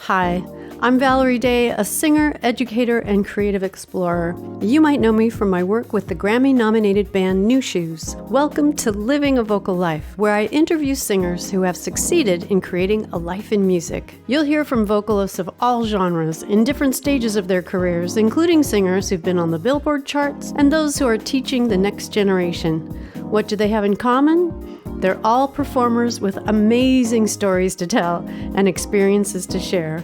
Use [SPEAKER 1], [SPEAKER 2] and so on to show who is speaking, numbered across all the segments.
[SPEAKER 1] Hi, I'm Valerie Day, a singer, educator, and creative explorer. You might know me from my work with the Grammy-nominated band New Shoes. Welcome to Living a Vocal Life, where I interview singers who have succeeded in creating a life in music. You'll hear from vocalists of all genres in different stages of their careers, including singers who've been on the Billboard charts and those who are teaching the next generation. What do they have in common? They're all performers with amazing stories to tell and experiences to share.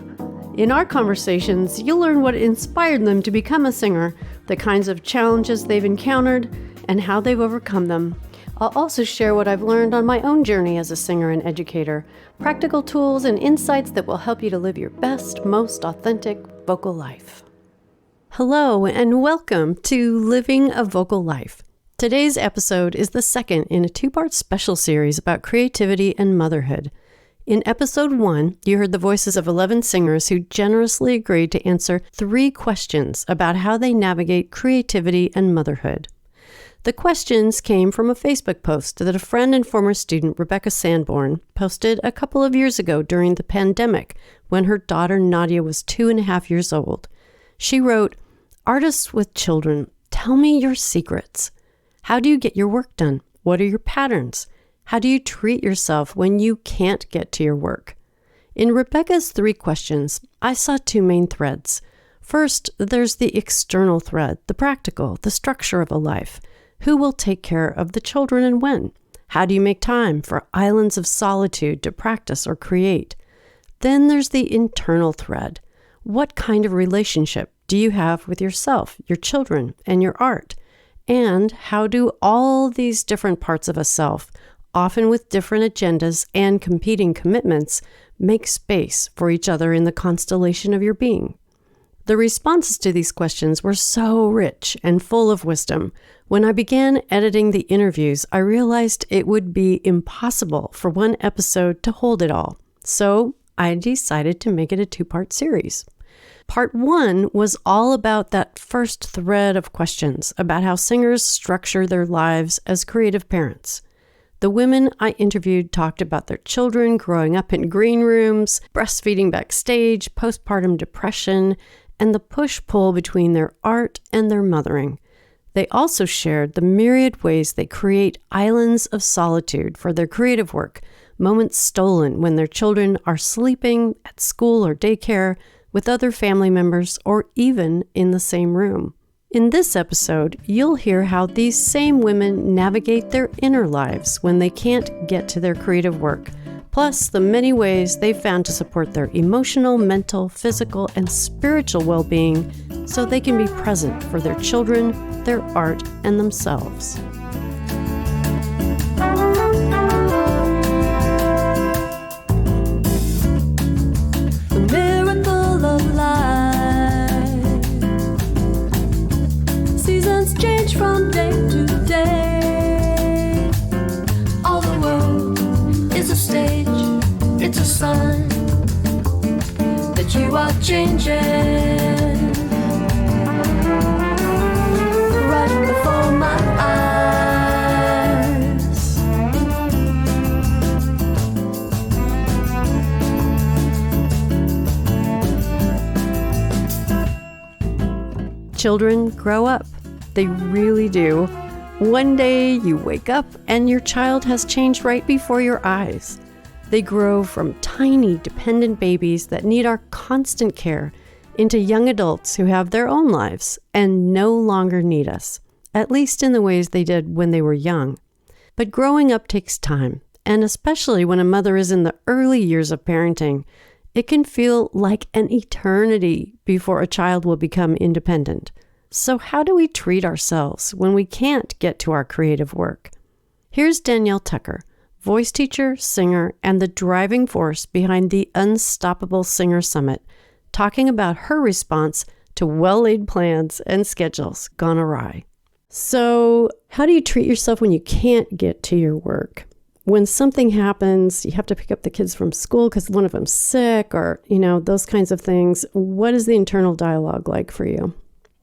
[SPEAKER 1] In our conversations, you'll learn what inspired them to become a singer, the kinds of challenges they've encountered, and how they've overcome them. I'll also share what I've learned on my own journey as a singer and educator, practical tools and insights that will help you to live your best, most authentic vocal life. Hello, and welcome to Living a Vocal Life. Today's episode is the second in a two-part special series about creativity and motherhood. In episode 1, you heard the voices of 11 singers who generously agreed to answer 3 questions about how they navigate creativity and motherhood. The questions came from a Facebook post that a friend and former student, Rebecca Sanborn, posted a couple of years ago during the pandemic when her daughter Nadia was 2.5 years old. She wrote, "Artists with children, tell me your secrets. How do you get your work done? What are your patterns? How do you treat yourself when you can't get to your work?" In Rebecca's 3 questions, I saw 2 main threads. First, there's the external thread, the practical, the structure of a life. Who will take care of the children and when? How do you make time for islands of solitude to practice or create? Then there's the internal thread. What kind of relationship do you have with yourself, your children, and your art? And how do all these different parts of a self, often with different agendas and competing commitments, make space for each other in the constellation of your being? The responses to these questions were so rich and full of wisdom. When I began editing the interviews, I realized it would be impossible for one episode to hold it all. So I decided to make it a 2-part series. Part 1 was all about that first thread of questions about how singers structure their lives as creative parents. The women I interviewed talked about their children growing up in green rooms, breastfeeding backstage, postpartum depression, and the push-pull between their art and their mothering. They also shared the myriad ways they create islands of solitude for their creative work, moments stolen when their children are sleeping at school or daycare, with other family members, or even in the same room. In this episode, you'll hear how these same women navigate their inner lives when they can't get to their creative work, plus the many ways they've found to support their emotional, mental, physical, and spiritual well-being so they can be present for their children, their art, and themselves.
[SPEAKER 2] Change from day to day. All the world is a stage. It's a sign that you are changing. Right before my eyes.
[SPEAKER 1] Children grow up. They really do. One day you wake up and your child has changed right before your eyes. They grow from tiny, dependent babies that need our constant care into young adults who have their own lives and no longer need us, at least in the ways they did when they were young. But growing up takes time, and especially when a mother is in the early years of parenting, it can feel like an eternity before a child will become independent. So how do we treat ourselves when we can't get to our creative work? Here's Danielle Tucker, voice teacher, singer, and the driving force behind the Unstoppable Singer Summit, talking about her response to well-laid plans and schedules gone awry. So how do you treat yourself when you can't get to your work? When something happens, you have to pick up the kids from school because one of them's sick or, those kinds of things. What is the internal dialogue like for you?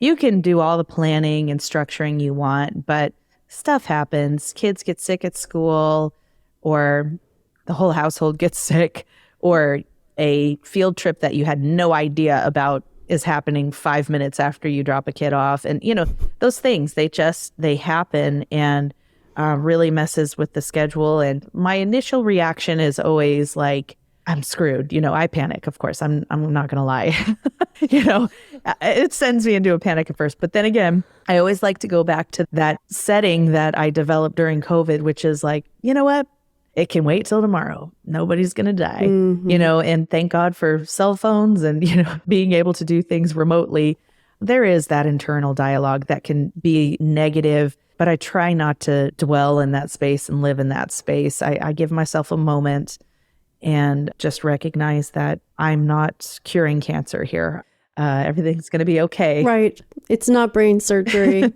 [SPEAKER 3] You can do all the planning and structuring you want, but stuff happens. Kids get sick at school, or the whole household gets sick, or a field trip that you had no idea about is happening 5 minutes after you drop a kid off. And, those things, they happen and really messes with the schedule. And my initial reaction is always like, I'm screwed. I panic, of course. I'm not going to lie. It sends me into a panic at first. But then again, I always like to go back to that setting that I developed during COVID, which is like, you know what? It can wait till tomorrow. Nobody's going to die, and thank God for cell phones and, being able to do things remotely. There is that internal dialogue that can be negative, but I try not to dwell in that space and live in that space. I give myself a moment and just recognize that I'm not curing cancer here. Everything's going to be okay.
[SPEAKER 1] Right. It's not brain surgery.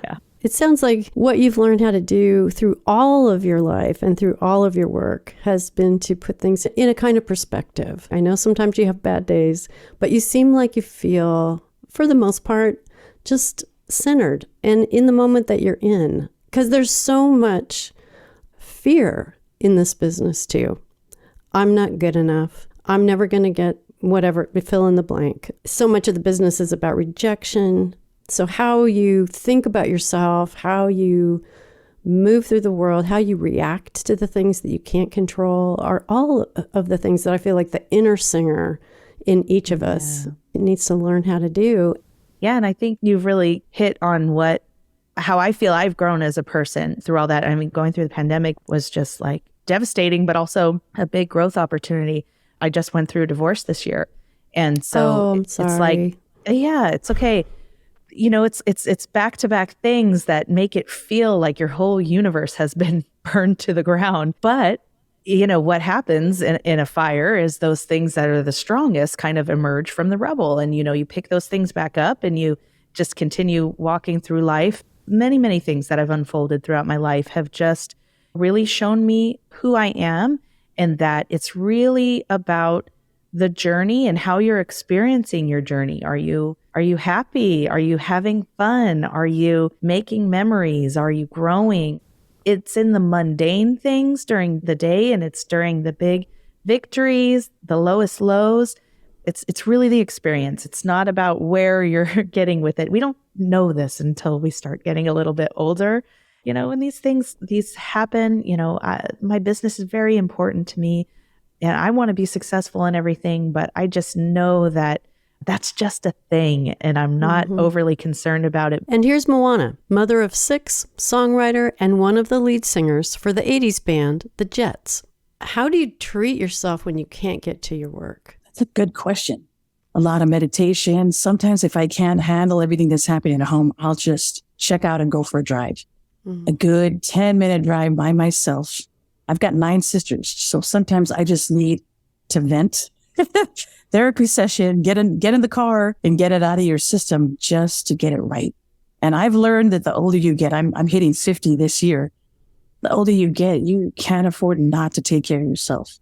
[SPEAKER 3] Yeah.
[SPEAKER 1] It sounds like what you've learned how to do through all of your life and through all of your work has been to put things in a kind of perspective. I know sometimes you have bad days, but you seem like you feel, for the most part, just centered and in the moment that you're in. Because there's so much fear in this business too. I'm not good enough. I'm never going to get whatever, fill in the blank. So much of the business is about rejection. So how you think about yourself, how you move through the world, how you react to the things that you can't control are all of the things that I feel like the inner singer in each of us needs to learn how to do.
[SPEAKER 3] Yeah. And I think you've really hit on how I feel I've grown as a person through all that. I mean, going through the pandemic was just like devastating, but also a big growth opportunity. I just went through a divorce this year. And so
[SPEAKER 1] I'm
[SPEAKER 3] it's
[SPEAKER 1] sorry.
[SPEAKER 3] like, yeah, it's okay. It's back-to-back things that make it feel like your whole universe has been burned to the ground. But, what happens in a fire is those things that are the strongest kind of emerge from the rubble. And, you pick those things back up and you just continue walking through life. Many, many things that have unfolded throughout my life have just really shown me who I am and that it's really about the journey and how you're experiencing your journey. Are you happy? Are you having fun? Are you making memories? Are you growing? It's in the mundane things during the day and it's during the big victories, the lowest lows. It's really the experience. It's not about where you're getting with it. We don't know this until we start getting a little bit older. When these happen, my business is very important to me and I want to be successful in everything, but I just know that that's just a thing and I'm not overly concerned about it.
[SPEAKER 1] And here's Moana, mother of 6, songwriter, and one of the lead singers for the 80s band, The Jets. How do you treat yourself when you can't get to your work?
[SPEAKER 4] That's a good question. A lot of meditation. Sometimes if I can't handle everything that's happening at home, I'll just check out and go for a drive. A good 10-minute drive by myself. I've got 9 sisters, so sometimes I just need to vent. Therapy session, get in the car and get it out of your system just to get it right. And I've learned that the older you get, I'm hitting 50 this year. The older you get, you can't afford not to take care of yourself.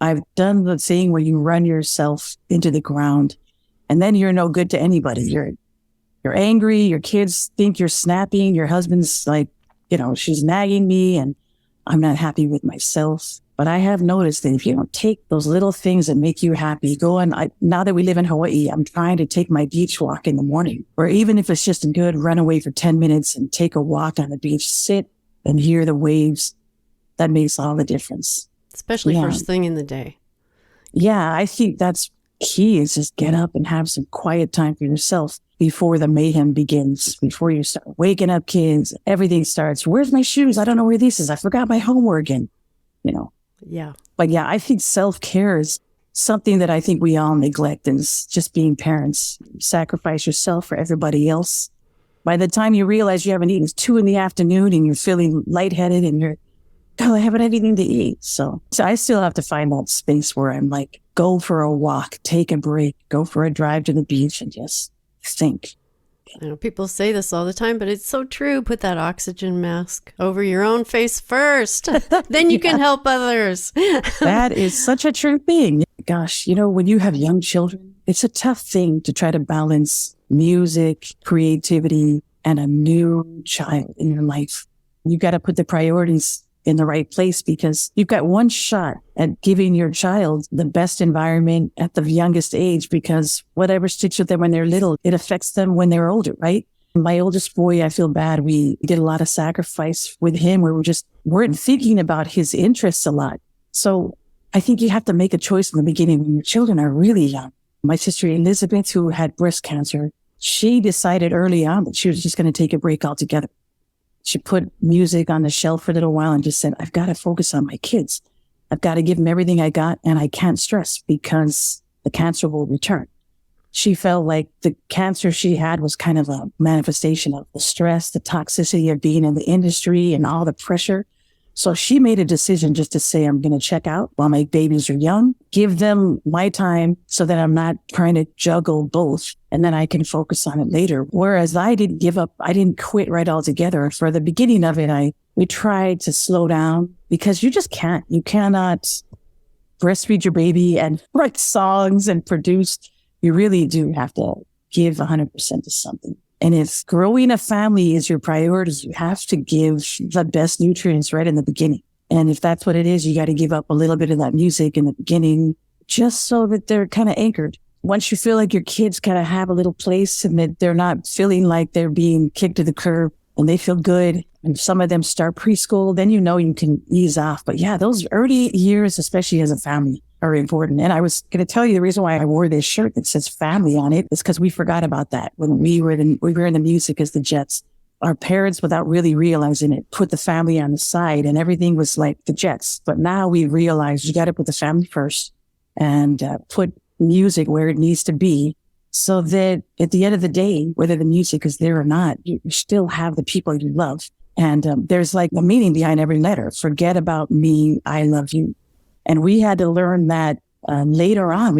[SPEAKER 4] I've done the thing where you run yourself into the ground and then you're no good to anybody. You're angry. Your kids think you're snapping. Your husband's like, she's nagging me and I'm not happy with myself. But I have noticed that if you don't take those little things that make you happy, now that we live in Hawaii, I'm trying to take my beach walk in the morning, or even if it's just a good runaway for 10 minutes and take a walk on the beach, sit and hear the waves. That makes all the difference.
[SPEAKER 1] Especially first thing in the day.
[SPEAKER 4] Yeah, I think that's key is just get up and have some quiet time for yourself before the mayhem begins, before you start waking up kids, everything starts. Where's my shoes? I don't know where this is. I forgot my homework and,
[SPEAKER 1] Yeah.
[SPEAKER 4] But yeah, I think self-care is something that I think we all neglect, and it's just being parents. Sacrifice yourself for everybody else. By the time you realize you haven't eaten, it's 2 p.m. and you're feeling lightheaded and I haven't had anything to eat. So I still have to find that space where I'm like, go for a walk, take a break, go for a drive to the beach and just think.
[SPEAKER 1] I know people say this all the time, but it's so true. Put that oxygen mask over your own face first. Then you can help others.
[SPEAKER 4] That is such a true thing. Gosh, when you have young children, it's a tough thing to try to balance music, creativity, and a new child in your life. You got to put the priorities in the right place, because you've got one shot at giving your child the best environment at the youngest age, because whatever sticks with them when they're little, it affects them when they're older, right? My oldest boy, I feel bad. We did a lot of sacrifice with him where we just weren't thinking about his interests a lot. So I think you have to make a choice in the beginning when your children are really young. My sister Elizabeth, who had breast cancer, she decided early on that she was just going to take a break altogether. She put music on the shelf for a little while and just said, I've got to focus on my kids. I've got to give them everything I got, and I can't stress because the cancer will return. She felt like the cancer she had was kind of a manifestation of the stress, the toxicity of being in the industry and all the pressure. So she made a decision just to say, I'm going to check out while my babies are young, give them my time so that I'm not trying to juggle both, and then I can focus on it later. Whereas I didn't give up. I didn't quit right altogether. For the beginning of it, we tried to slow down because you just can't. You cannot breastfeed your baby and write songs and produce. You really do have to give 100% to something. And if growing a family is your priority, you have to give the best nutrients right in the beginning. And if that's what it is, you got to give up a little bit of that music in the beginning, just so that they're kind of anchored. Once you feel like your kids kind of have a little place and that they're not feeling like they're being kicked to the curb and they feel good, and some of them start preschool, then you know you can ease off. But yeah, those early years, especially as a family, are important. And I was going to tell you the reason why I wore this shirt that says family on it is because we forgot about that when we were in the music as the Jets. Our parents, without really realizing it, put the family on the side and everything was like the Jets. But now we realize you got to put the family first and put music where it needs to be, so that at the end of the day, whether the music is there or not, you still have the people you love. And there's like the meaning behind every letter. Forget about me, I love you. And we had to learn that later on.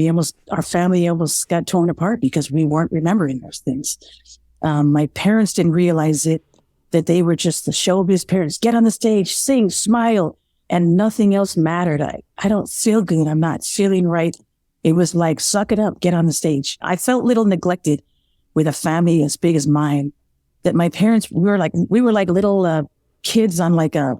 [SPEAKER 4] Our family almost got torn apart because we weren't remembering those things. My parents didn't realize that they were just the showbiz parents. Get on the stage, sing, smile, and nothing else mattered. I don't feel good. I'm not feeling right. It was like, suck it up, get on the stage. I felt a little neglected with a family as big as mine, that my parents, we were like little kids on like a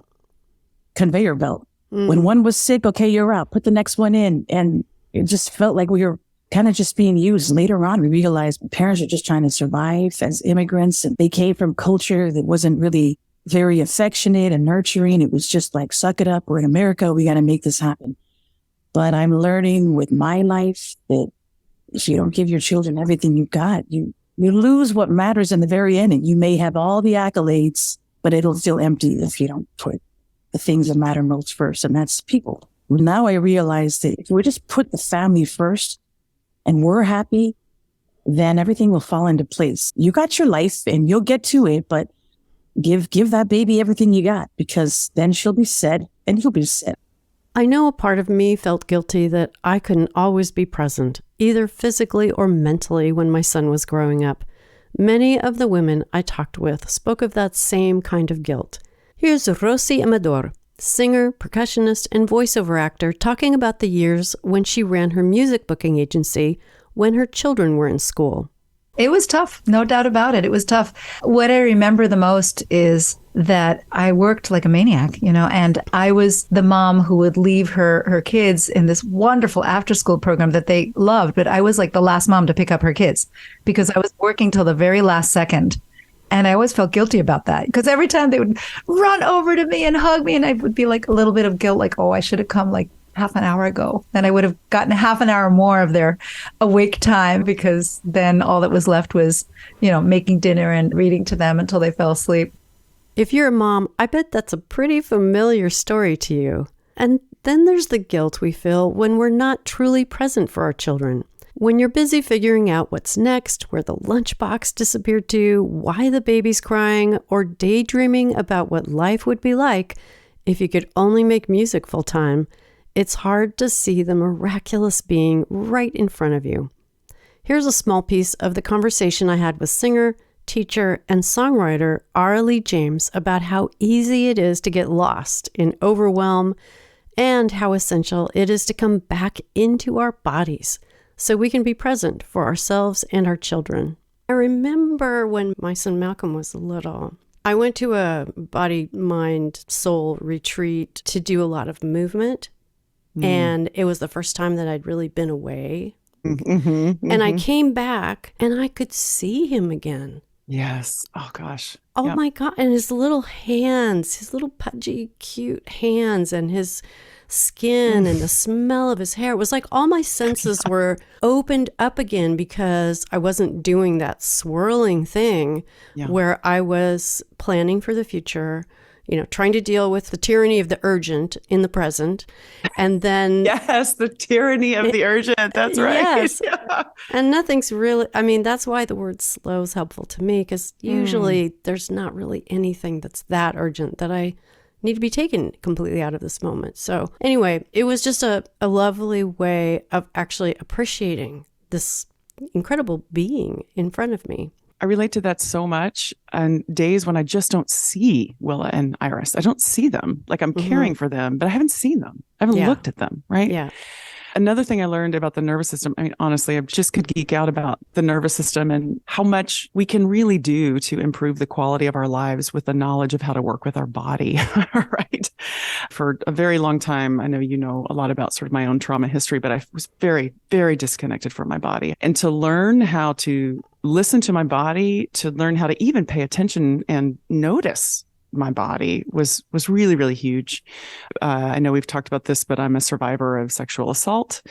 [SPEAKER 4] conveyor belt. When one was sick, okay, you're out, put the next one in. And it just felt like we were kind of just being used. Later on, we realized parents are just trying to survive as immigrants. And they came from culture that wasn't really very affectionate and nurturing. It was just like, suck it up. We're in America. We got to make this happen. But I'm learning with my life that if you don't give your children everything you've got, you lose what matters in the very end. And you may have all the accolades, but it'll feel empty if you don't put the things that matter most first, and that's people. Now I realize that if we just put the family first and we're happy, then everything will fall into place. You got your life and you'll get to it, but give that baby everything you got, because then she'll be set and you'll be set.
[SPEAKER 1] I know a part of me felt guilty that I couldn't always be present, either physically or mentally, when my son was growing up. Many of the women I talked with spoke of that same kind of guilt. Here's Rosi Amador, singer, percussionist, and voiceover actor, talking about the years when she ran her music booking agency when her children were in school.
[SPEAKER 5] It was tough, no doubt about it. It was tough. What I remember the most is that I worked like a maniac, and I was the mom who would leave her kids in this wonderful after-school program that they loved, but I was like the last mom to pick up her kids because I was working till the very last second. And I always felt guilty about that because every time they would run over to me and hug me, and I would be like a little bit of guilt, like, oh, I should have come like half an hour ago. Then I would have gotten half an hour more of their awake time, because then all that was left was, making dinner and reading to them until they fell asleep.
[SPEAKER 1] If you're a mom, I bet that's a pretty familiar story to you. And then there's the guilt we feel when we're not truly present for our children. When you're busy figuring out what's next, where the lunchbox disappeared to, why the baby's crying, or daydreaming about what life would be like if you could only make music full time, it's hard to see the miraculous being right in front of you. Here's a small piece of the conversation I had with singer, teacher, and songwriter Ara Lee James about how easy it is to get lost in overwhelm and how essential it is to come back into our bodies so we can be present for ourselves and our children. I remember when my son Malcolm was little, I went to a body, mind, soul retreat to do a lot of movement. And it was the first time that I'd really been away. And I came back and I could see him again.
[SPEAKER 6] Yes. Oh, gosh.
[SPEAKER 1] Oh,
[SPEAKER 6] Yep.
[SPEAKER 1] my God. And his little hands, his little pudgy, cute hands, and his skin and the smell of his hair. It was like all my senses were opened up again because I wasn't doing that swirling thing where I was planning for the future, trying to deal with the tyranny of the urgent in the present. And then...
[SPEAKER 6] Yes, the tyranny of the urgent. That's right.
[SPEAKER 1] Yes.
[SPEAKER 6] Yeah.
[SPEAKER 1] And nothing's really... I mean, that's why the word slow is helpful to me, because usually there's not really anything that's that urgent that I need to be taken completely out of this moment. So anyway, it was just a lovely way of actually appreciating this incredible being in front of me.
[SPEAKER 6] I relate to that so much on days when I just don't see Willa and Iris. I don't see them. Like I'm caring for them, but I haven't seen them. I haven't looked at them, right?
[SPEAKER 1] Yeah.
[SPEAKER 6] Another thing I learned about the nervous system, I mean, honestly, I just could geek out about the nervous system and how much we can really do to improve the quality of our lives with the knowledge of how to work with our body, right? For a very long time, I know you know a lot about sort of my own trauma history, but I was very, very disconnected from my body. And to learn how to listen to my body, to learn how to even pay attention and notice my body was really, really huge. I know we've talked about this, but I'm a survivor of sexual assault.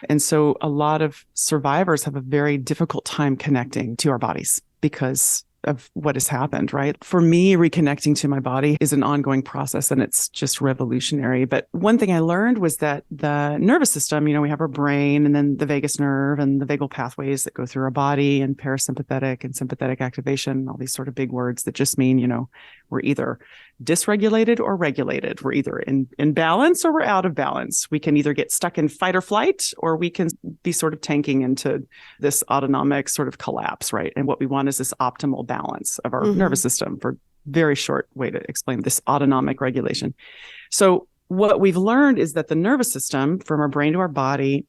[SPEAKER 6] And so a lot of survivors have a very difficult time connecting to our bodies because of what has happened, right? For me, reconnecting to my body is an ongoing process and it's just revolutionary. But one thing I learned was that the nervous system, we have our brain and then the vagus nerve and the vagal pathways that go through our body and parasympathetic and sympathetic activation, all these sort of big words that just mean, we're either dysregulated or regulated. We're either in balance or we're out of balance. We can either get stuck in fight or flight, or we can be sort of tanking into this autonomic sort of collapse, right? And what we want is this optimal balance of our nervous system, for very short way to explain this autonomic regulation. So what we've learned is that the nervous system, from our brain to our body,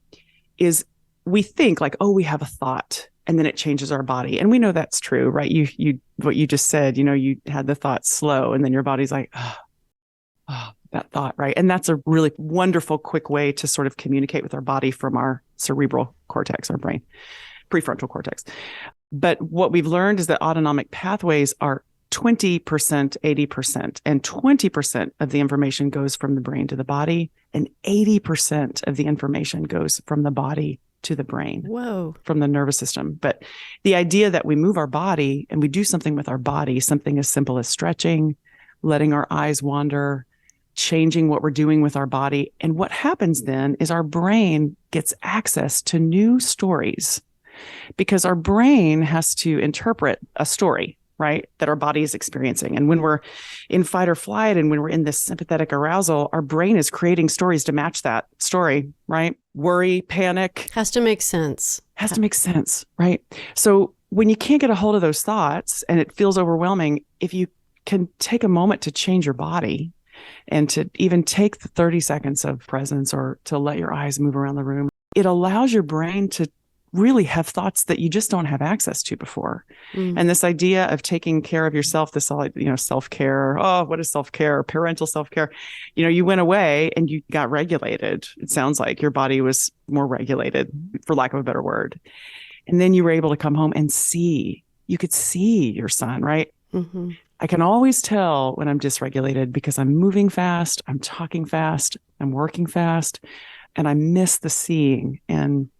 [SPEAKER 6] is, we think like, oh, we have a thought and then it changes our body. And we know that's true, right? You what you just said, you had the thought slow and then your body's like, oh, that thought, right? And that's a really wonderful, quick way to sort of communicate with our body from our cerebral cortex, our brain, prefrontal cortex. But what we've learned is that autonomic pathways are 20%, 80%, and 20% of the information goes from the brain to the body, and 80% of the information goes from the body to the brain.
[SPEAKER 1] Whoa.
[SPEAKER 6] From the nervous system. But the idea that we move our body and we do something with our body, something as simple as stretching, letting our eyes wander, changing what we're doing with our body. And what happens then is our brain gets access to new stories, because our brain has to interpret a story, right, that our body is experiencing. And when we're in fight or flight and when we're in this sympathetic arousal, our brain is creating stories to match that story, right? Worry, panic.
[SPEAKER 1] Has to make sense.
[SPEAKER 6] Has to make sense, right? So when you can't get a hold of those thoughts and it feels overwhelming, if you can take a moment to change your body and to even take the 30 seconds of presence or to let your eyes move around the room, it allows your brain to really have thoughts that you just don't have access to before. And this idea of taking care of yourself, this, self-care, what is self-care? Parental self-care. You went away and you got regulated. It sounds like your body was more regulated, for lack of a better word. And then you were able to come home and you could see your son, right? I can always tell when I'm dysregulated because I'm moving fast, I'm talking fast, I'm working fast, and I miss the seeing. And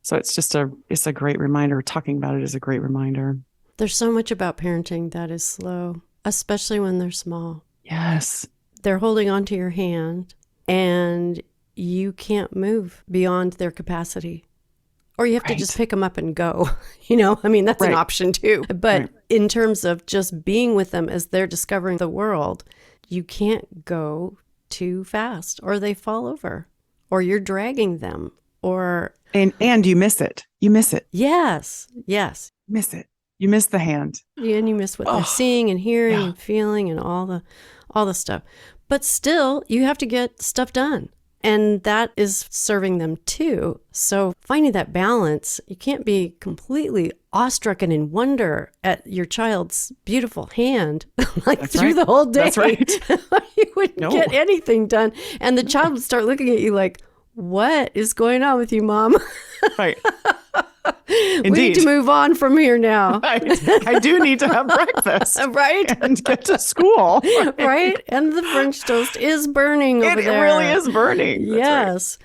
[SPEAKER 6] so it's a great reminder. Talking about it is a great reminder.
[SPEAKER 1] There's so much about parenting that is slow, especially when they're small.
[SPEAKER 6] Yes.
[SPEAKER 1] They're holding onto your hand and you can't move beyond their capacity. Or you have to just pick them up and go. That's an option too. But in terms of just being with them as they're discovering the world, you can't go too fast or they fall over or you're dragging them or...
[SPEAKER 6] And you miss it. You miss it.
[SPEAKER 1] Yes.
[SPEAKER 6] Miss it. You miss the hand.
[SPEAKER 1] Yeah, and you miss what they're seeing and hearing and feeling and all the stuff. But still, you have to get stuff done. And that is serving them too. So finding that balance, you can't be completely awestruck and in wonder at your child's beautiful hand like
[SPEAKER 6] That's
[SPEAKER 1] through
[SPEAKER 6] right.
[SPEAKER 1] the whole day.
[SPEAKER 6] That's right.
[SPEAKER 1] You wouldn't
[SPEAKER 6] No.
[SPEAKER 1] get anything done. And the child would start looking at you like, what is going on with you, Mom?
[SPEAKER 6] Right.
[SPEAKER 1] We need
[SPEAKER 6] Indeed.
[SPEAKER 1] to move on from here now.
[SPEAKER 6] I do need to have breakfast.
[SPEAKER 1] Right?
[SPEAKER 6] And get to school.
[SPEAKER 1] Right? And the French toast is burning over
[SPEAKER 6] It
[SPEAKER 1] there.
[SPEAKER 6] really is burning. That's right.
[SPEAKER 1] Yes.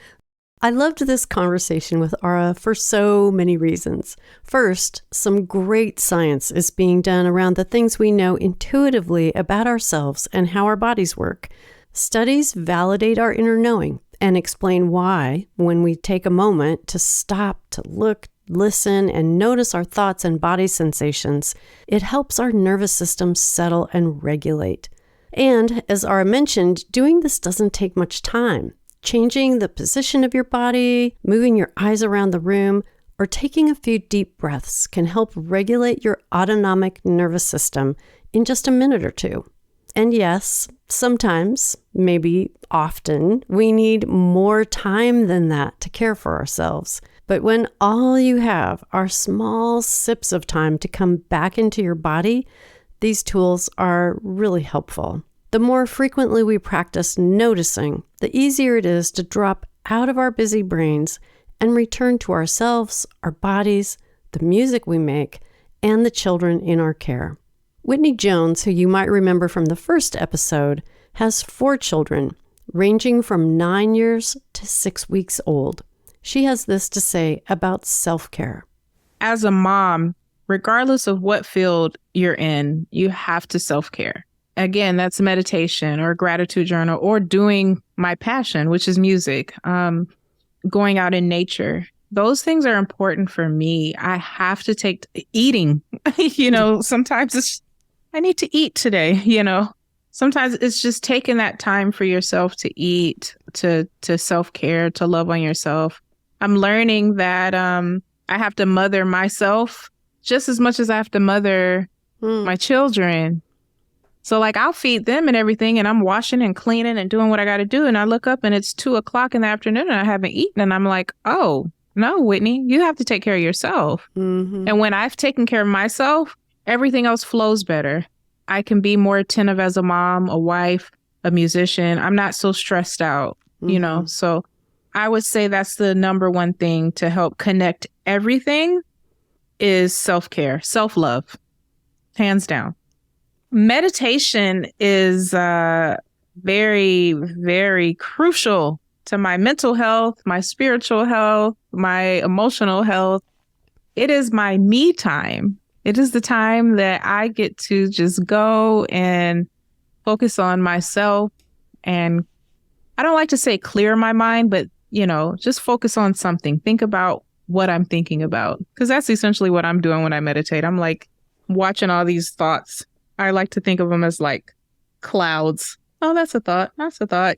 [SPEAKER 1] I loved this conversation with Ara for so many reasons. First, some great science is being done around the things we know intuitively about ourselves and how our bodies work. Studies validate our inner knowing and explain why, when we take a moment to stop, to look, listen, and notice our thoughts and body sensations, it helps our nervous system settle and regulate. And as Ara mentioned, doing this doesn't take much time. Changing the position of your body, moving your eyes around the room, or taking a few deep breaths can help regulate your autonomic nervous system in just a minute or two. And yes, sometimes, maybe often, we need more time than that to care for ourselves. But when all you have are small sips of time to come back into your body, these tools are really helpful. The more frequently we practice noticing, the easier it is to drop out of our busy brains and return to ourselves, our bodies, the music we make, and the children in our care. Whitney Jones, who you might remember from the first episode, has 4 children, ranging from 9 years to 6 weeks old. She has this to say about self-care.
[SPEAKER 7] As a mom, regardless of what field you're in, you have to self-care. Again, that's meditation or a gratitude journal or doing my passion, which is music, going out in nature. Those things are important for me. I have to take eating, sometimes I need to eat today, Sometimes it's just taking that time for yourself to eat, to self-care, to love on yourself. I'm learning that I have to mother myself just as much as I have to mother my children. So I'll feed them and everything, and I'm washing and cleaning and doing what I got to do. And I look up and it's 2:00 in the afternoon and I haven't eaten. And I'm like, oh, no, Whitney, you have to take care of yourself. Mm-hmm. And when I've taken care of myself, everything else flows better. I can be more attentive as a mom, a wife, a musician. I'm not so stressed out, So I would say that's the number one thing to help connect everything is self-care, self-love, hands down. Meditation is very, very crucial to my mental health, my spiritual health, my emotional health. It is my me time. It is the time that I get to just go and focus on myself. And I don't like to say clear my mind, but, just focus on something. Think about what I'm thinking about, because that's essentially what I'm doing when I meditate. I'm watching all these thoughts. I like to think of them as clouds. Oh, that's a thought. That's a thought,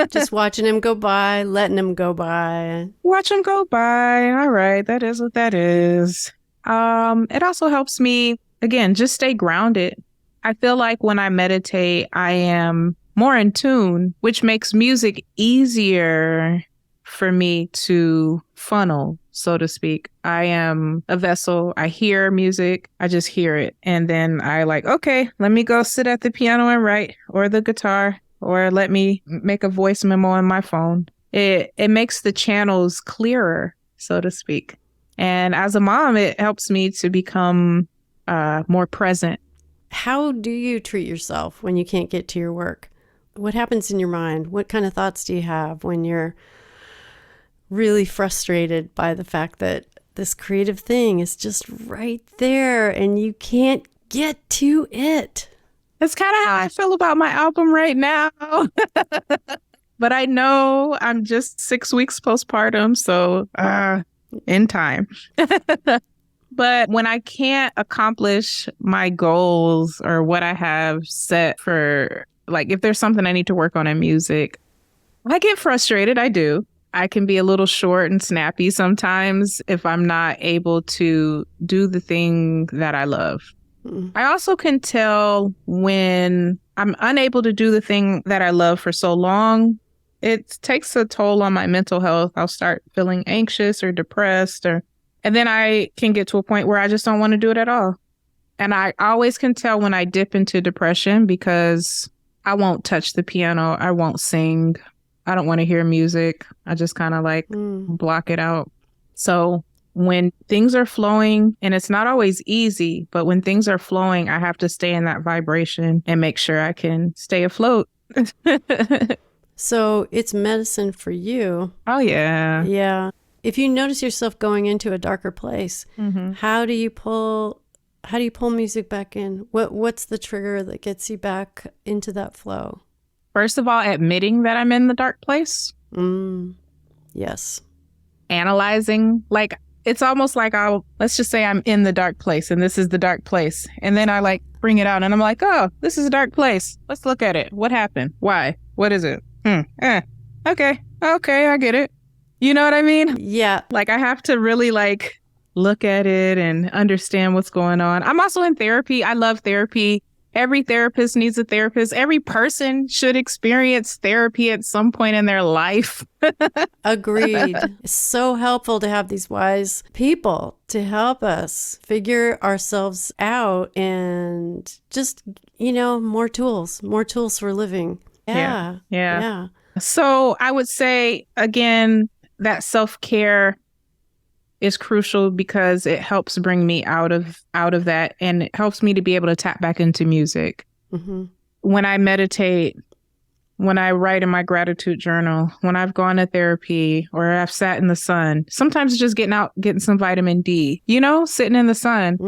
[SPEAKER 1] Just watching him go by, letting him go by.
[SPEAKER 7] Watch him go by. All right. That is what that is. It also helps me, again, just stay grounded. I feel like when I meditate, I am more in tune, which makes music easier for me to funnel, so to speak. I am a vessel. I hear music. I just hear it. And then okay, let me go sit at the piano and write, or the guitar, or let me make a voice memo on my phone. It makes the channels clearer, so to speak. And as a mom, it helps me to become more present.
[SPEAKER 1] How do you treat yourself when you can't get to your work? What happens in your mind? What kind of thoughts do you have when you're really frustrated by the fact that this creative thing is just right there and you can't get to it?
[SPEAKER 7] That's kind of how I feel about my album right now. But I know I'm just 6 weeks postpartum, so in time. But when I can't accomplish my goals or what I have set for, if there's something I need to work on in music, I get frustrated. I do. I can be a little short and snappy sometimes if I'm not able to do the thing that I love. I also can tell when I'm unable to do the thing that I love for so long it takes a toll on my mental health. I'll start feeling anxious or depressed, and then I can get to a point where I just don't want to do it at all. And I always can tell when I dip into depression because I won't touch the piano. I won't sing. I don't want to hear music. I just kind of like block it out. So when things are flowing, and it's not always easy, but when things are flowing, I have to stay in that vibration and make sure I can stay afloat.
[SPEAKER 1] So it's medicine for you.
[SPEAKER 7] Oh, yeah.
[SPEAKER 1] Yeah. If you notice yourself going into a darker place, how do you pull music back in? What's the trigger that gets you back into that flow?
[SPEAKER 7] First of all, admitting that I'm in the dark place.
[SPEAKER 1] Yes.
[SPEAKER 7] Analyzing, like, it's almost like let's just say I'm in the dark place and this is the dark place. And then I like bring it out and I'm like, oh, this is a dark place. Let's look at it. What happened? Why? What is it? Okay, I get it. You know what I mean?
[SPEAKER 1] Yeah.
[SPEAKER 7] Like I have to really like look at it and understand what's going on. I'm also in therapy. I love therapy. Every therapist needs a therapist. Every person should experience therapy at some point in their life.
[SPEAKER 1] Agreed. It's so helpful to have these wise people to help us figure ourselves out and just, more tools for living. Yeah.
[SPEAKER 7] So I would say, again, that self-care is crucial because it helps bring me out of that, and it helps me to be able to tap back into music. When I meditate, when I write in my gratitude journal, when I've gone to therapy or I've sat in the sun, sometimes it's just getting some vitamin D, sitting in the sun,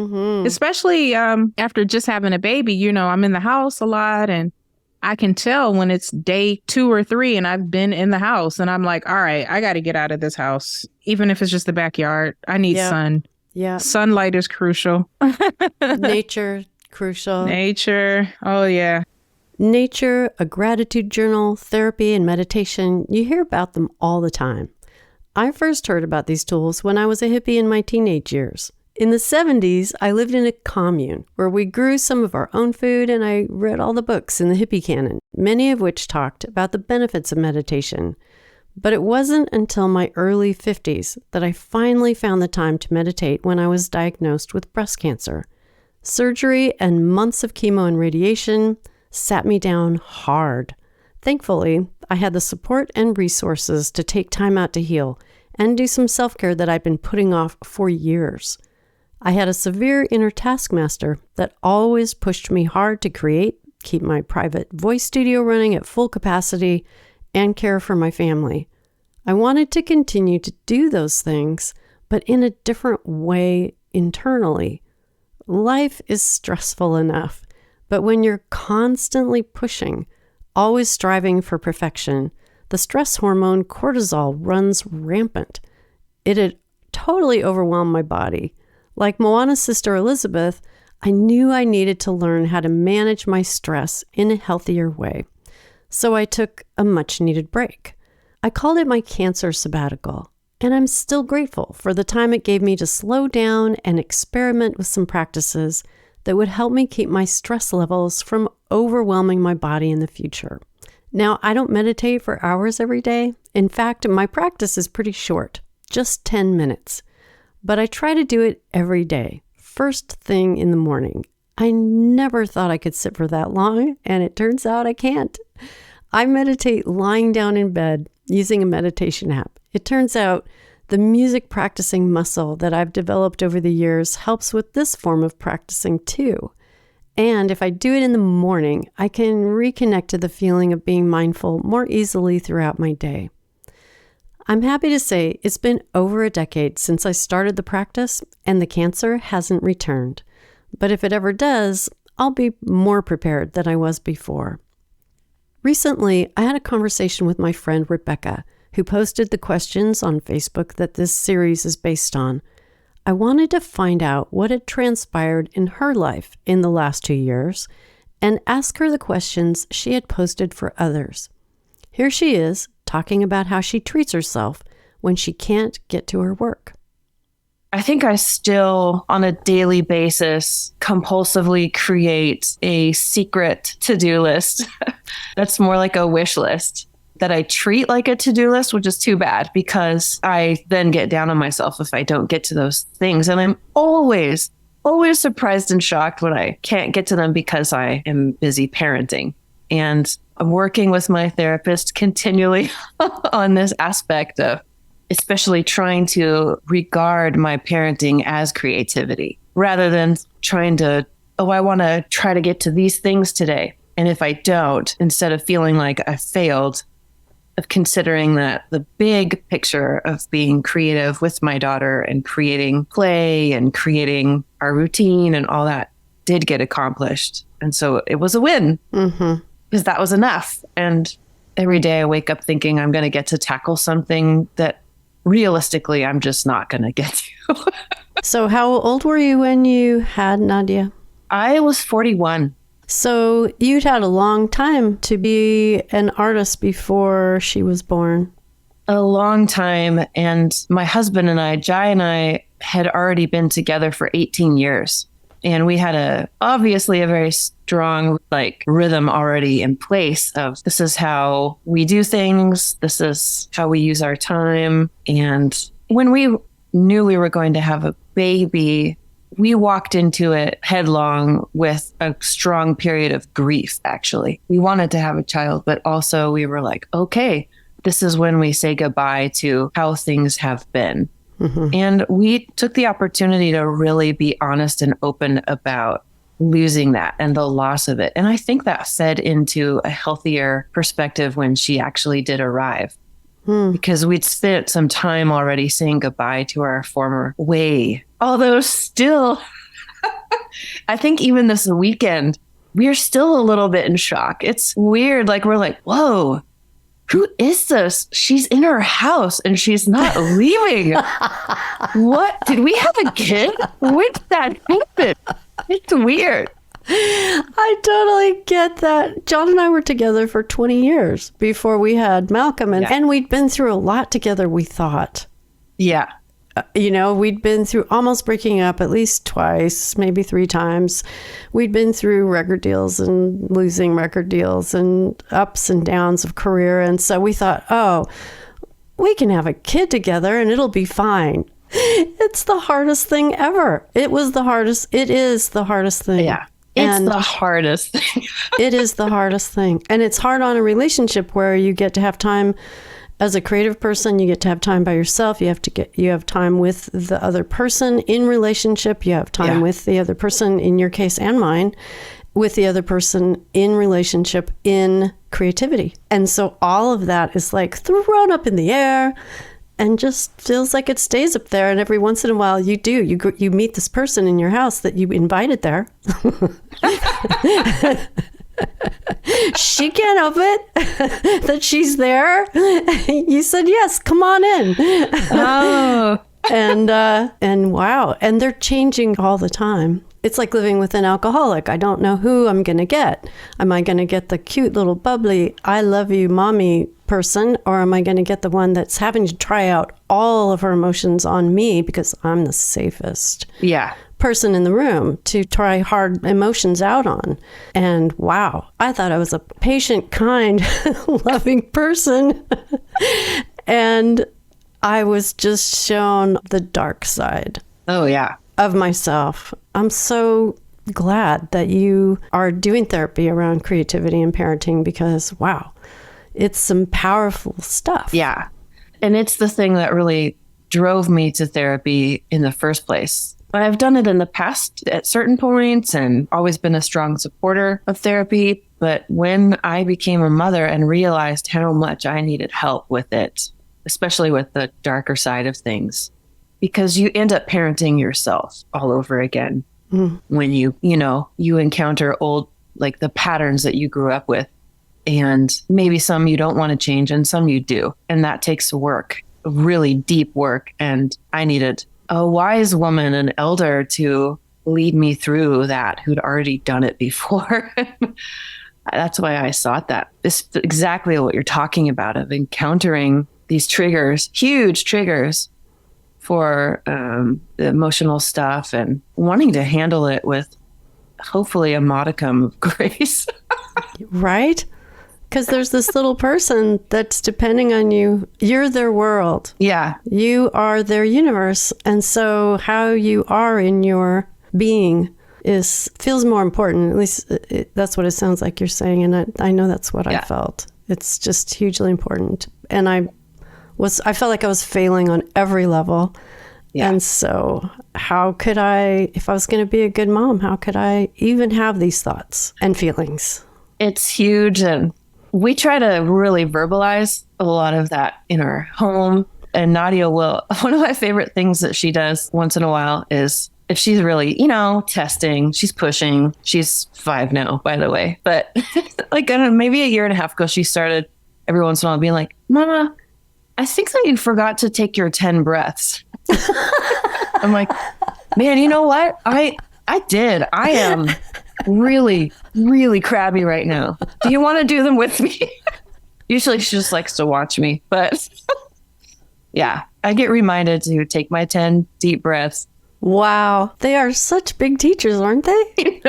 [SPEAKER 7] especially after just having a baby. I'm in the house a lot, and I can tell when it's day 2 or 3 and I've been in the house and I'm like, all right, I got to get out of this house. Even if it's just the backyard, I need sun. Yeah. Sunlight is crucial.
[SPEAKER 1] Nature, crucial.
[SPEAKER 7] Nature. Oh, yeah.
[SPEAKER 1] Nature, a gratitude journal, therapy, and meditation. You hear about them all the time. I first heard about these tools when I was a hippie in my teenage years. In the 70s, I lived in a commune where we grew some of our own food, and I read all the books in the hippie canon, many of which talked about the benefits of meditation. But it wasn't until my early 50s that I finally found the time to meditate when I was diagnosed with breast cancer. Surgery and months of chemo and radiation sat me down hard. Thankfully, I had the support and resources to take time out to heal and do some self-care that I'd been putting off for years. I had a severe inner taskmaster that always pushed me hard to create, keep my private voice studio running at full capacity, and care for my family. I wanted to continue to do those things, but in a different way internally. Life is stressful enough, but when you're constantly pushing, always striving for perfection, the stress hormone cortisol runs rampant. It had totally overwhelmed my body. Like Moana's sister Elizabeth, I knew I needed to learn how to manage my stress in a healthier way. So I took a much-needed break. I called it my cancer sabbatical, and I'm still grateful for the time it gave me to slow down and experiment with some practices that would help me keep my stress levels from overwhelming my body in the future. Now, I don't meditate for hours every day. In fact, my practice is pretty short, just 10 minutes. But I try to do it every day, first thing in the morning. I never thought I could sit for that long, and it turns out I can't. I meditate lying down in bed using a meditation app. It turns out the music practicing muscle that I've developed over the years helps with this form of practicing too. And if I do it in the morning, I can reconnect to the feeling of being mindful more easily throughout my day. I'm happy to say it's been over a decade since I started the practice, and the cancer hasn't returned. But if it ever does, I'll be more prepared than I was before. Recently, I had a conversation with my friend Rebecca, who posted the questions on Facebook that this series is based on. I wanted to find out what had transpired in her life in the last 2 years and ask her the questions she had posted for others. Here she is, talking about how she treats herself when she can't get to her work.
[SPEAKER 8] I think I still, on a daily basis, compulsively create a secret to-do list that's more like a wish list. that I treat like a to-do list, which is too bad because I then get down on myself if I don't get to those things. And I'm always surprised and shocked when I can't get to them because I am busy parenting. And I'm working with my therapist continually on this aspect of especially trying to regard my parenting as creativity rather than trying to, I want to try to get to these things today. And if I don't, instead of feeling like I failed, of considering that the big picture of being creative with my daughter and creating play and creating our routine and all that did get accomplished. And so it was a win because that was enough. And every day I wake up thinking I'm going to get to tackle something that realistically I'm just not going to get to.
[SPEAKER 1] So how old were you when you had Nadia?
[SPEAKER 8] I was 41.
[SPEAKER 1] So you'd had a long time to be an artist before she was born.
[SPEAKER 8] A long time. And my husband and I, Jai and I, had already been together for 18 years. And we had obviously a very strong rhythm already in place of this is how we do things. This is how we use our time. And when we knew we were going to have a baby, we walked into it headlong with a strong period of grief, actually. We wanted to have a child, but also we were like, okay, this is when we say goodbye to how things have been. And we took the opportunity to really be honest and open about losing that and the loss of it. And I think that fed into a healthier perspective when she actually did arrive. Because we'd spent some time already saying goodbye to our former way. Although still, I think even this weekend, we're still a little bit in shock. It's weird. We're like, whoa, who is this? She's in her house and she's not leaving. What? Did we have a kid? When did that happen? It's weird.
[SPEAKER 1] I totally get that. John and I were together for 20 years before we had Malcolm, and we'd been through a lot together, we thought.
[SPEAKER 8] Yeah.
[SPEAKER 1] We'd been through almost breaking up at least twice, maybe 3 times. We'd been through record deals and losing record deals and ups and downs of career. And so we thought, oh, we can have a kid together and it'll be fine. It's the hardest thing ever. It is the hardest thing.
[SPEAKER 8] Yeah. It's the hardest thing.
[SPEAKER 1] It is the hardest thing. And it's hard on a relationship where you get to have time as a creative person, you get to have time by yourself. You have time with the other person in relationship. You have time with the other person, in your case and mine, with the other person in relationship in creativity. And so all of that is thrown up in the air and just feels like it stays up there. And every once in a while you meet this person in your house that you invited there. She can't help it that she's there. You said, yes, come on in.
[SPEAKER 8] Oh.
[SPEAKER 1] And wow. And they're changing all the time. It's like living with an alcoholic. I don't know who I'm going to get. Am I going to get the cute little bubbly, I love you, mommy person? Or am I going to get the one that's having to try out all of her emotions on me because I'm the safest person in the room to try hard emotions out on? And wow, I thought I was a patient, kind, loving person. And I was just shown the dark side.
[SPEAKER 8] Oh, yeah.
[SPEAKER 1] Of myself. I'm so glad that you are doing therapy around creativity and parenting because, wow, it's some powerful stuff.
[SPEAKER 8] Yeah. And it's the thing that really drove me to therapy in the first place. I've done it in the past at certain points and always been a strong supporter of therapy. But when I became a mother and realized how much I needed help with it, especially with the darker side of things, because you end up parenting yourself all over again when you encounter old, the patterns that you grew up with. And maybe some you don't want to change and some you do. And that takes work, really deep work. And I needed a wise woman, an elder, to lead me through that, who'd already done it before. That's why I sought that. It's exactly what you're talking about, of encountering these triggers, huge triggers for the emotional stuff and wanting to handle it with hopefully a modicum of grace.
[SPEAKER 1] Right? Because there's this little person that's depending on you. You're their world.
[SPEAKER 8] Yeah.
[SPEAKER 1] You are their universe. And so how you are in your being feels more important. At least that's what it sounds like you're saying. And I know that's what I felt. It's just hugely important. And I felt like I was failing on every level. Yeah. And so how could I, if I was going to be a good mom, how could I even have these thoughts and feelings?
[SPEAKER 8] It's huge. And we try to really verbalize a lot of that in our home. And Nadia will, one of my favorite things that she does once in a while is if she's really, testing, she's pushing. She's 5 now, by the way. But like maybe a year and a half ago, she started every once in a while being like, Mama, I think that you forgot to take your 10 breaths. I'm like, man, you know what? I did. I am really, really crabby right now. Do you want to do them with me? Usually she just likes to watch me, but yeah, I get reminded to take my 10 deep breaths.
[SPEAKER 1] Wow. They are such big teachers, aren't they?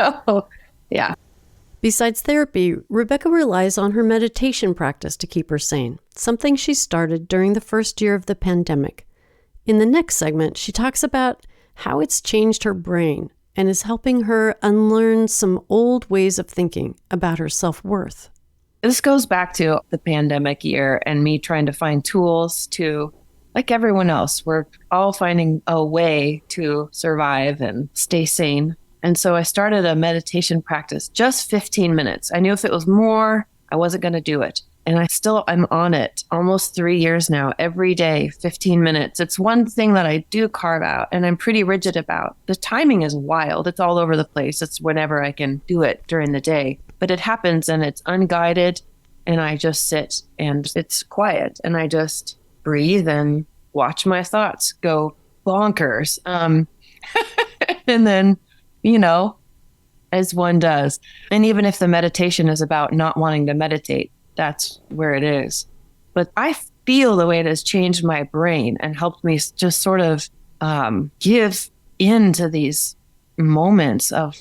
[SPEAKER 8] Yeah.
[SPEAKER 1] Besides therapy, Rebecca relies on her meditation practice to keep her sane, something she started during the first year of the pandemic. In the next segment, she talks about how it's changed her brain and is helping her unlearn some old ways of thinking about her self-worth.
[SPEAKER 8] This goes back to the pandemic year and me trying to find tools to, like everyone else, we're all finding a way to survive and stay sane. And so I started a meditation practice, just 15 minutes. I knew if it was more, I wasn't going to do it. And I'm on it almost 3 years now, every day, 15 minutes. It's one thing that I do carve out and I'm pretty rigid about. The timing is wild. It's all over the place. It's whenever I can do it during the day. But it happens and it's unguided and I just sit and it's quiet and I just breathe and watch my thoughts go bonkers. And then, as one does. And even if the meditation is about not wanting to meditate, that's where it is. But I feel the way it has changed my brain and helped me just sort of give into these moments of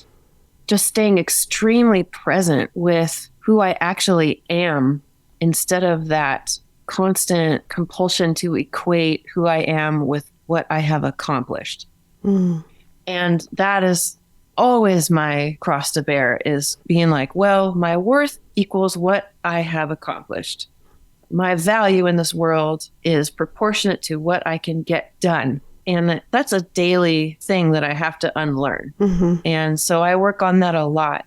[SPEAKER 8] just staying extremely present with who I actually am instead of that constant compulsion to equate who I am with what I have accomplished. And that is always my cross to bear, is being like, well, my worth equals what I have accomplished. My value in this world is proportionate to what I can get done. And that's a daily thing that I have to unlearn. And so I work on that a lot.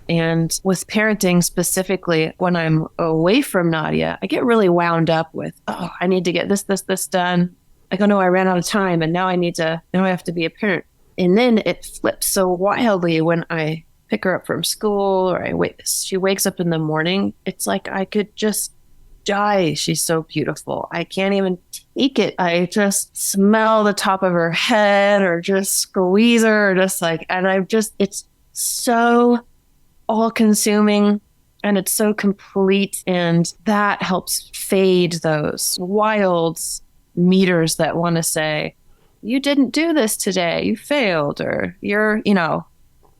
[SPEAKER 8] And with parenting specifically, when I'm away from Nadia, I get really wound up with, I need to get this done. I go, no, I ran out of time and now I have to be a parent. And then it flips so wildly when I pick her up from school or she wakes up in the morning. It's like I could just die. She's so beautiful. I can't even take it. I just smell the top of her head or just squeeze her or it's so all consuming and it's so complete. And that helps fade those wild meters that want to say, you didn't do this today, you failed, or you're,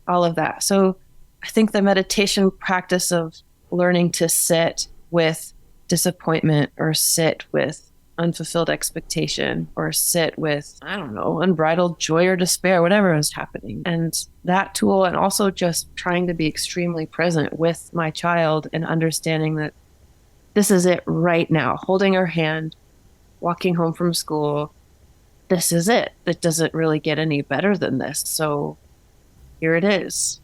[SPEAKER 8] all of that. So I think the meditation practice of learning to sit with disappointment or sit with unfulfilled expectation or sit with, unbridled joy or despair, whatever is happening. And that tool, and also just trying to be extremely present with my child and understanding that this is it right now, holding her hand, walking home from school. This is it. It doesn't really get any better than this. So here it is.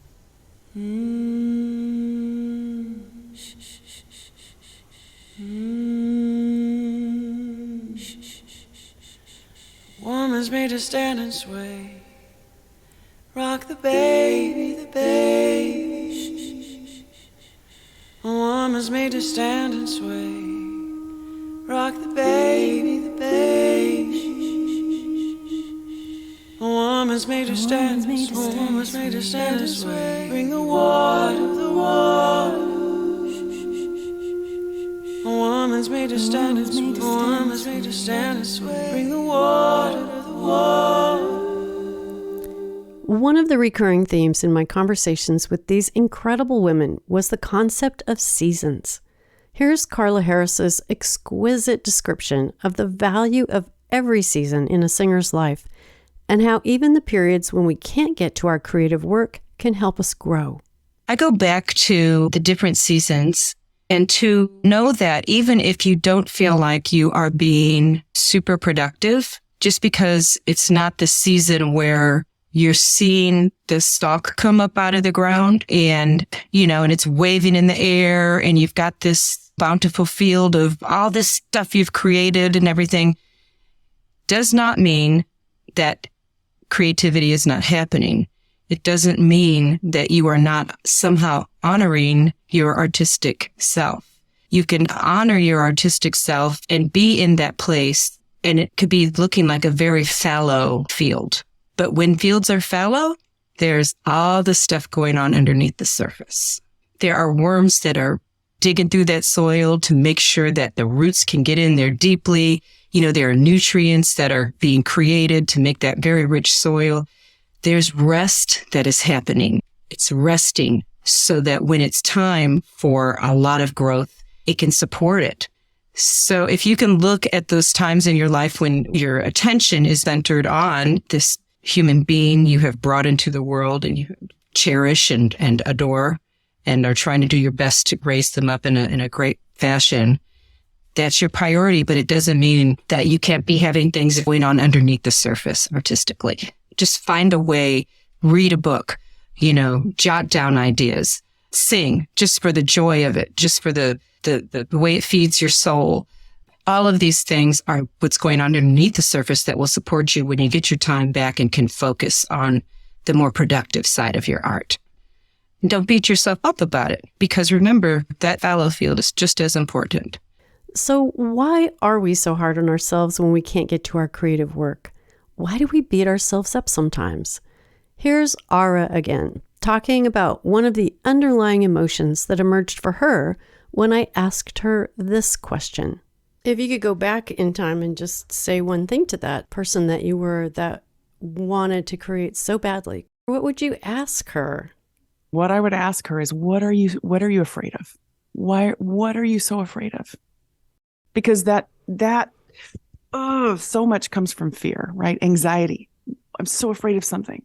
[SPEAKER 2] Woman's made to stand and sway. Rock the baby, the baby. A woman's made to stand and sway. Rock the baby, the baby. A woman's made to stand, a woman's made to stand and sway. Bring the water, the water. A woman's made to stand and sway. A woman's made to stand and sway. Bring the water, the water.
[SPEAKER 1] One of the recurring themes in my conversations with these incredible women was the concept of seasons. Here's Carla Harris's exquisite description of the value of every season in a singer's life and how even the periods when we can't get to our creative work can help us grow.
[SPEAKER 9] I go back to the different seasons and to know that even if you don't feel like you are being super productive, just because it's not the season where you're seeing the stalk come up out of the ground and it's waving in the air and you've got this bountiful field of all this stuff you've created and everything, does not mean that creativity is not happening. It doesn't mean that you are not somehow honoring your artistic self. You can honor your artistic self and be in that place, and it could be looking like a very fallow field. But when fields are fallow, there's all the stuff going on underneath the surface. There are worms that are digging through that soil to make sure that the roots can get in there deeply. There are nutrients that are being created to make that very rich soil. There's rest that is happening. It's resting so that when it's time for a lot of growth, it can support it. So if you can look at those times in your life when your attention is centered on this human being you have brought into the world and you cherish and adore and are trying to do your best to raise them up in a great fashion, that's your priority, but it doesn't mean that you can't be having things going on underneath the surface artistically. Just find a way, read a book, jot down ideas, sing just for the joy of it, just for the way it feeds your soul. All of these things are what's going on underneath the surface that will support you when you get your time back and can focus on the more productive side of your art. And don't beat yourself up about it, because remember, that fallow field is just as important.
[SPEAKER 1] So why are we so hard on ourselves when we can't get to our creative work? Why do we beat ourselves up sometimes? Here's Ara again, talking about one of the underlying emotions that emerged for her when I asked her this question. If you could go back in time and just say one thing to that person that you were that wanted to create so badly, what would you ask her?
[SPEAKER 6] What I would ask her is, what are you afraid of? What are you so afraid of? Because so much comes from fear, right? Anxiety. I'm so afraid of something.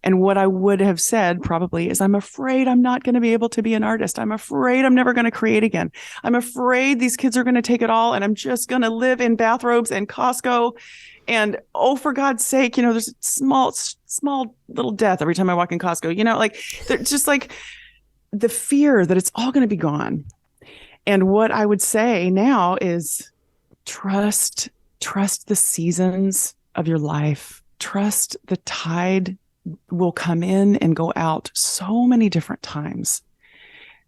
[SPEAKER 6] And what I would have said probably is, I'm afraid I'm not going to be able to be an artist. I'm afraid I'm never going to create again. I'm afraid these kids are going to take it all and I'm just going to live in bathrobes and Costco. And for God's sake, there's a small little death every time I walk in Costco, there's just like the fear that it's all going to be gone. And what I would say now is trust the seasons of your life. Trust the tide will come in and go out so many different times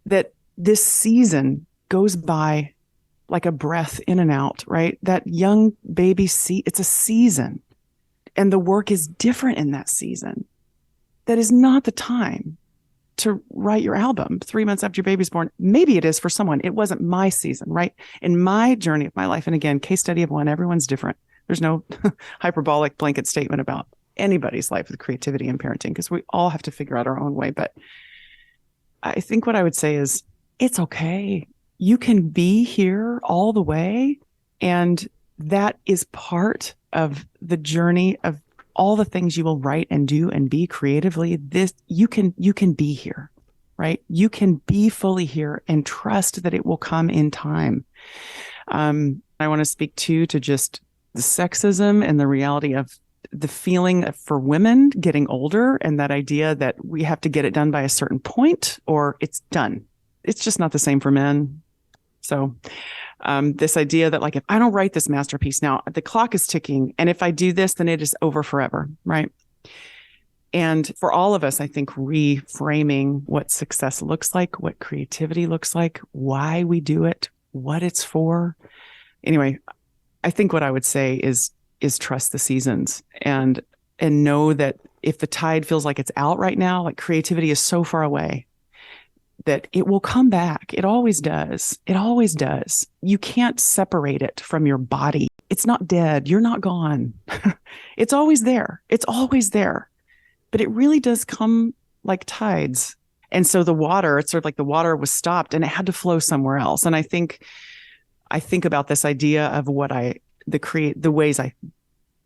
[SPEAKER 6] that this season goes by like a breath in and out, right? That young baby it's a season, and the work is different in that season. That is not the time to write your album 3 months after your baby's born. Maybe it is for someone. It wasn't my season, right? In my journey of my life, and again, case study of one, everyone's different. There's no hyperbolic blanket statement about anybody's life with creativity and parenting, because we all have to figure out our own way. But I think what I would say is, it's okay. You can be here all the way. And that is part of the journey of all the things you will write and do and be creatively. You can be here, right? You can be fully here and trust that it will come in time. I want to speak to just the sexism and the reality of the feeling for women getting older, and that idea that we have to get it done by a certain point or it's done. It's just not the same for men. So this idea that, like, if I don't write this masterpiece now, the clock is ticking. And if I do this, then it is over forever. Right. And for all of us, I think reframing what success looks like, what creativity looks like, why we do it, what it's for. Anyway, I think what I would say is trust the seasons and know that if the tide feels like it's out right now, like creativity is so far away, that it will come back. It always does. It always does. You can't separate it from your body. It's not dead. You're not gone. It's always there. It's always there. But it really does come like tides. And so the water, it's sort of like the water was stopped and it had to flow somewhere else. And I think about this idea of the ways I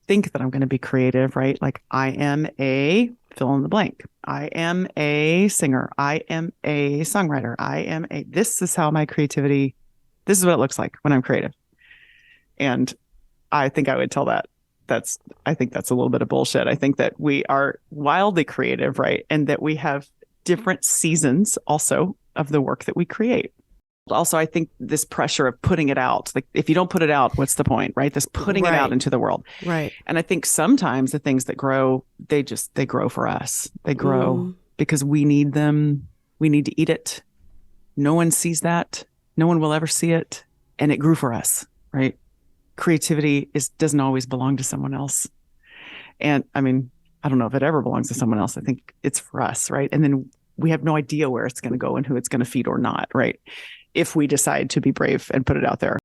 [SPEAKER 6] think that I'm going to be creative, right? Like I am a fill in the blank. I am a singer. I am a songwriter. This is how my creativity, this is what it looks like when I'm creative. And I think I would tell I think that's a little bit of bullshit. I think that we are wildly creative, right? And that we have different seasons also of the work that we create. Also, I think this pressure of putting it out, like if you don't put it out, what's the point, right? This putting it out into the world.
[SPEAKER 1] Right.
[SPEAKER 6] And I think sometimes the things that grow, they grow for us. They grow because we need them. We need to eat it. No one sees that. No one will ever see it. And it grew for us, right? Creativity doesn't always belong to someone else. And I mean, I don't know if it ever belongs to someone else. I think it's for us, right? And then we have no idea where it's going to go and who it's going to feed or not, right? If we decide to be brave and put it out there.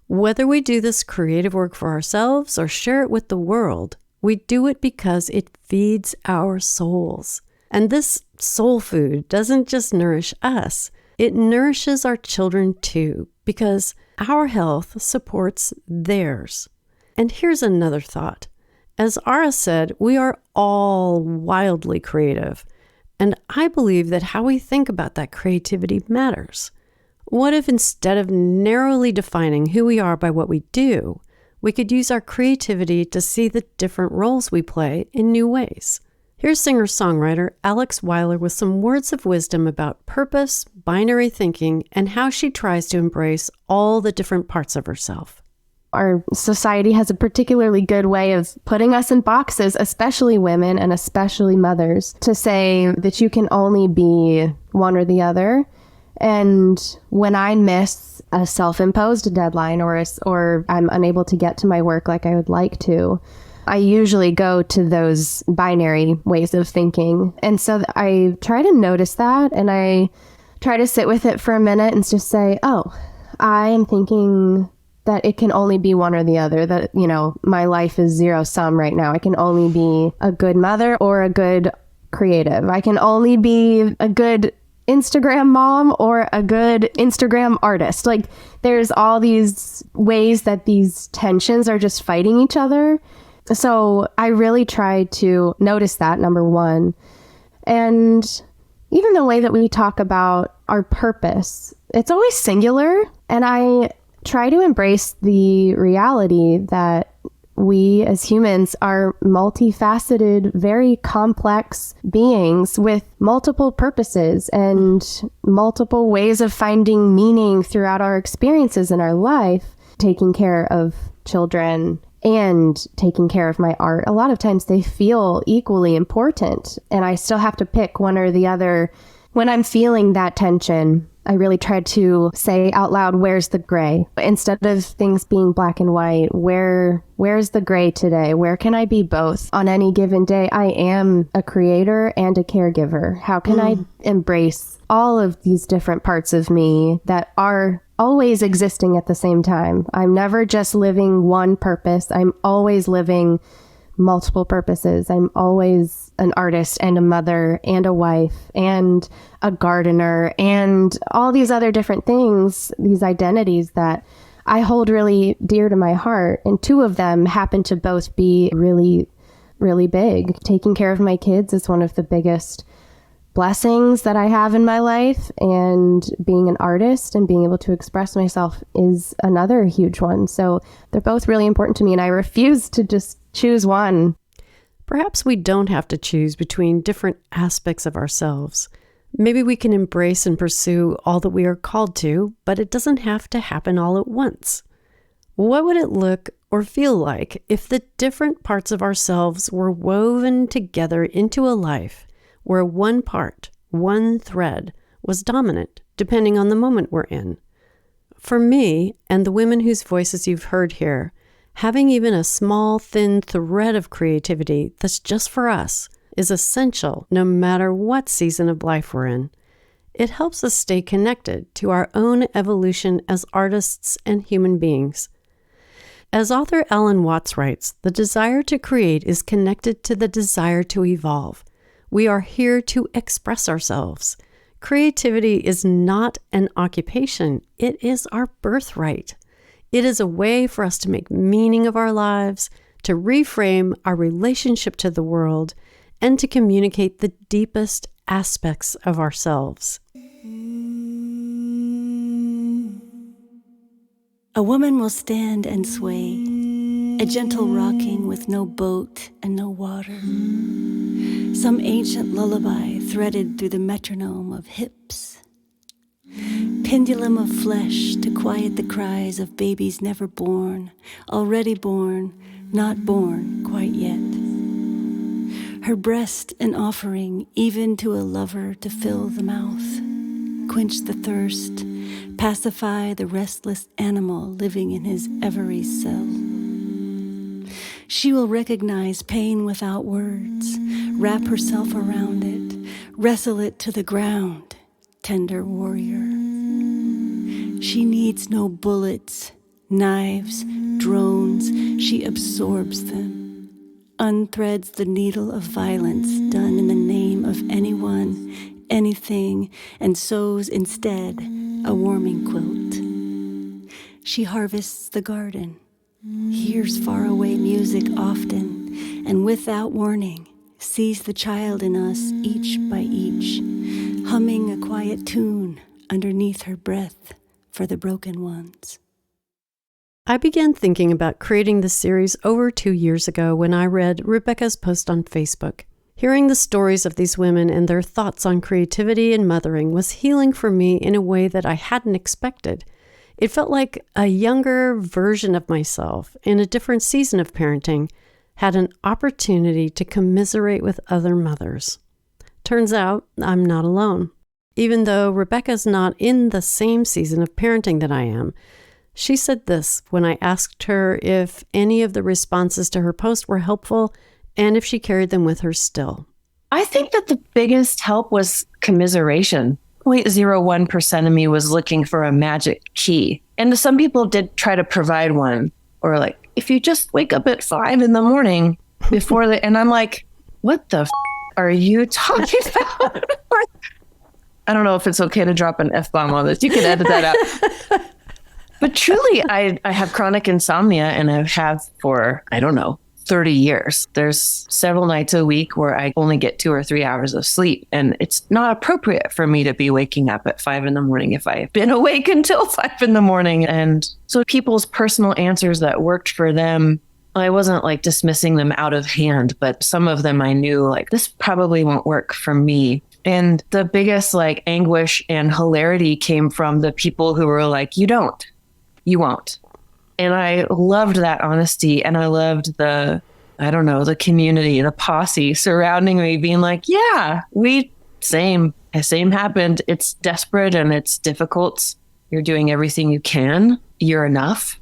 [SPEAKER 1] Whether we do this creative work for ourselves or share it with the world, we do it because it feeds our souls. And this soul food doesn't just nourish us, it nourishes our children too, because our health supports theirs. And here's another thought. As Ara said, we are all wildly creative. And I believe that how we think about that creativity matters. What if instead of narrowly defining who we are by what we do, we could use our creativity to see the different roles we play in new ways? Here's singer-songwriter Alex Weiler with some words of wisdom about purpose, binary thinking, and how she tries to embrace all the different parts of herself.
[SPEAKER 10] Our society has a particularly good way of putting us in boxes, especially women and especially mothers, to say that you can only be one or the other. And when I miss a self-imposed deadline or I'm unable to get to my work like I would like to, I usually go to those binary ways of thinking. And so I try to notice that, and I try to sit with it for a minute and just say, oh, I am thinking that it can only be one or the other, that, you know, my life is zero sum right now. I can only be a good mother or a good creative. I can only be a good Instagram mom or a good Instagram artist. Like, there's all these ways that these tensions are just fighting each other. So I really try to notice that, number one. And even the way that we talk about our purpose, it's always singular. And I try to embrace the reality that we as humans are multifaceted, very complex beings with multiple purposes and multiple ways of finding meaning throughout our experiences in our life. Taking care of children and taking care of my art, a lot of times they feel equally important, and I still have to pick one or the other. When I'm feeling that tension, I really try to say out loud, where's the gray? Instead of things being black and white, where's the gray today? Where can I be both? On any given day, I am a creator and a caregiver. How can I embrace all of these different parts of me that are always existing at the same time? I'm never just living one purpose. I'm always living multiple purposes. I'm always an artist and a mother and a wife and a gardener and all these other different things, these identities that I hold really dear to my heart. And two of them happen to both be really, really big. Taking care of my kids is one of the biggest blessings that I have in my life, and being an artist and being able to express myself is another huge one. So they're both really important to me, and I refuse to just choose one.
[SPEAKER 1] Perhaps we don't have to choose between different aspects of ourselves. Maybe we can embrace and pursue all that we are called to, but it doesn't have to happen all at once. What would it look or feel like if the different parts of ourselves were woven together into a life where one part, one thread, was dominant, depending on the moment we're in? For me, and the women whose voices you've heard here, having even a small, thin thread of creativity that's just for us is essential no matter what season of life we're in. It helps us stay connected to our own evolution as artists and human beings. As author Alan Watts writes, the desire to create is connected to the desire to evolve. We are here to express ourselves. Creativity is not an occupation. It is our birthright. It is a way for us to make meaning of our lives, to reframe our relationship to the world, and to communicate the deepest aspects of ourselves.
[SPEAKER 11] A woman will stand and sway, a gentle rocking with no boat and no water. Some ancient lullaby threaded through the metronome of hips. Pendulum of flesh to quiet the cries of babies never born, already born, not born quite yet. Her breast an offering even to a lover to fill the mouth, quench the thirst, pacify the restless animal living in his every cell. She will recognize pain without words, wrap herself around it, wrestle it to the ground, tender warrior. She needs no bullets, knives, drones, she absorbs them, unthreads the needle of violence done in the name of anyone, anything, and sews instead a warming quilt. She harvests the garden, hears faraway music often, and without warning, sees the child in us each by each, humming a quiet tune underneath her breath for the broken ones.
[SPEAKER 1] I began thinking about creating this series over 2 years ago when I read Rebecca's post on Facebook. Hearing the stories of these women and their thoughts on creativity and mothering was healing for me in a way that I hadn't expected. It felt like a younger version of myself in a different season of parenting had an opportunity to commiserate with other mothers. Turns out I'm not alone. Even though Rebecca's not in the same season of parenting that I am, she said this when I asked her if any of the responses to her post were helpful and if she carried them with her still.
[SPEAKER 8] I think that the biggest help was commiseration. 0.01% of me was looking for a magic key. And some people did try to provide one, or like, if you just wake up at 5 a.m. before and I'm like, what the are you talking about? I don't know if it's okay to drop an F-bomb on this. You can edit that out. But truly, I have chronic insomnia, and I have for, 30 years. There's several nights a week where I only get 2 or 3 hours of sleep, and it's not appropriate for me to be waking up at 5 a.m. if I've been awake until 5 a.m. And so people's personal answers that worked for them, I wasn't like dismissing them out of hand, but some of them I knew like, this probably won't work for me. And the biggest like anguish and hilarity came from the people who were like, you won't. And I loved that honesty, and I loved the community, the posse surrounding me being like, yeah, same happened. It's desperate and it's difficult. You're doing everything you can. You're enough.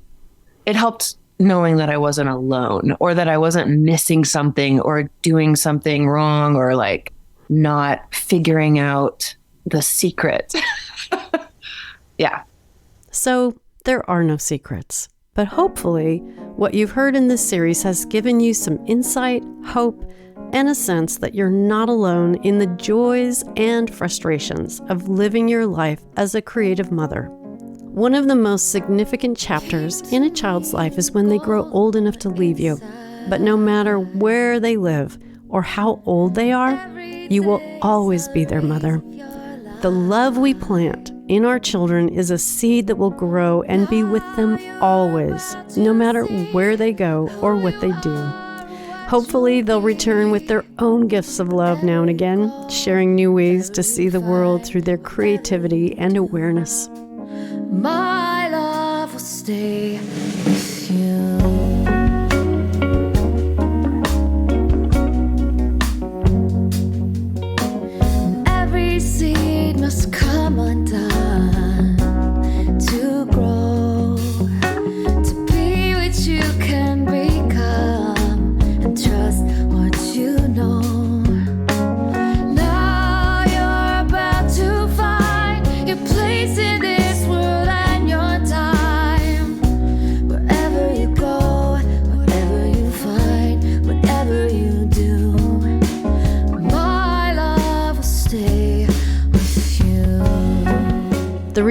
[SPEAKER 8] It helped knowing that I wasn't alone, or that I wasn't missing something or doing something wrong, or like not figuring out the secret. Yeah.
[SPEAKER 1] So there are no secrets. But hopefully, what you've heard in this series has given you some insight, hope, and a sense that you're not alone in the joys and frustrations of living your life as a creative mother. One of the most significant chapters in a child's life is when they grow old enough to leave you. But no matter where they live or how old they are, you will always be their mother. The love we plant in our children is a seed that will grow and be with them always, no matter where they go or what they do. Hopefully, they'll return with their own gifts of love now and again, sharing new ways to see the world through their creativity and awareness.
[SPEAKER 12] My love will stay with you. Must come undone to grow, to be what you can become, and trust what you know. Now you're about to find your place in this world and your time. Wherever you go, whatever you find, whatever you do, my love will stay with you.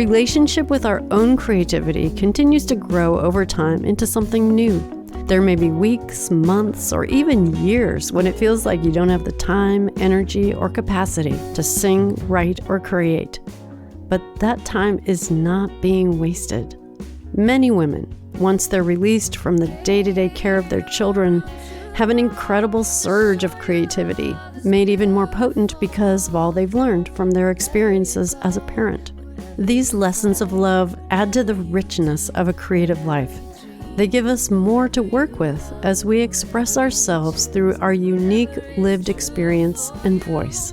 [SPEAKER 1] relationship with our own creativity continues to grow over time into something new. There may be weeks, months, or even years when it feels like you don't have the time, energy, or capacity to sing, write, or create. But that time is not being wasted. Many women, once they're released from the day-to-day care of their children, have an incredible surge of creativity, made even more potent because of all they've learned from their experiences as a parent. These lessons of love add to the richness of a creative life. They give us more to work with as we express ourselves through our unique lived experience and voice.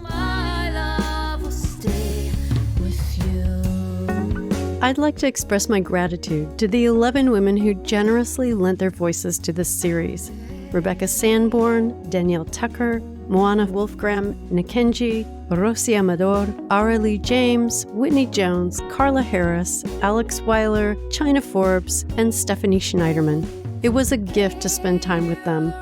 [SPEAKER 1] I'd like to express my gratitude to the 11 women who generously lent their voices to this series. Rebecca Sanborn, Danielle Tucker, Moana Wolfgramm, Nikenji, Rosi Amador, Ara Lee James, Whitney Jones, Carla Harris, Alex Weiler, China Forbes, and Stephanie Schneiderman. It was a gift to spend time with them.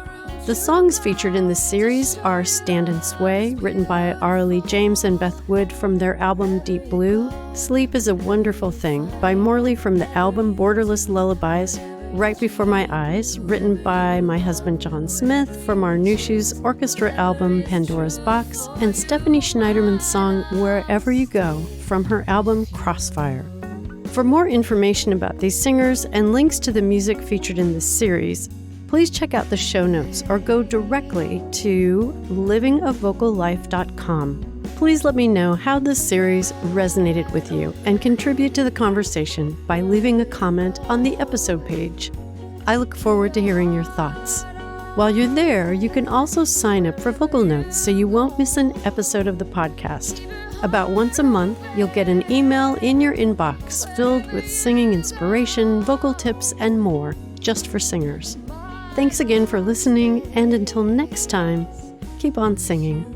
[SPEAKER 1] The songs featured in this series are Stand and Sway, written by Ara Lee James and Beth Wood from their album Deep Blue, Sleep is a Wonderful Thing by Morley from the album Borderless Lullabies, Right Before My Eyes, written by my husband John Smith from our New Shoes Orchestra album Pandora's Box, and Stephanie Schneiderman's song Wherever You Go from her album Crossfire. For more information about these singers and links to the music featured in this series, please check out the show notes or go directly to livingavocallife.com. Please let me know how this series resonated with you and contribute to the conversation by leaving a comment on the episode page. I look forward to hearing your thoughts. While you're there, you can also sign up for vocal notes so you won't miss an episode of the podcast. About once a month, you'll get an email in your inbox filled with singing inspiration, vocal tips, and more, just for singers. Thanks again for listening, and until next time, keep on singing.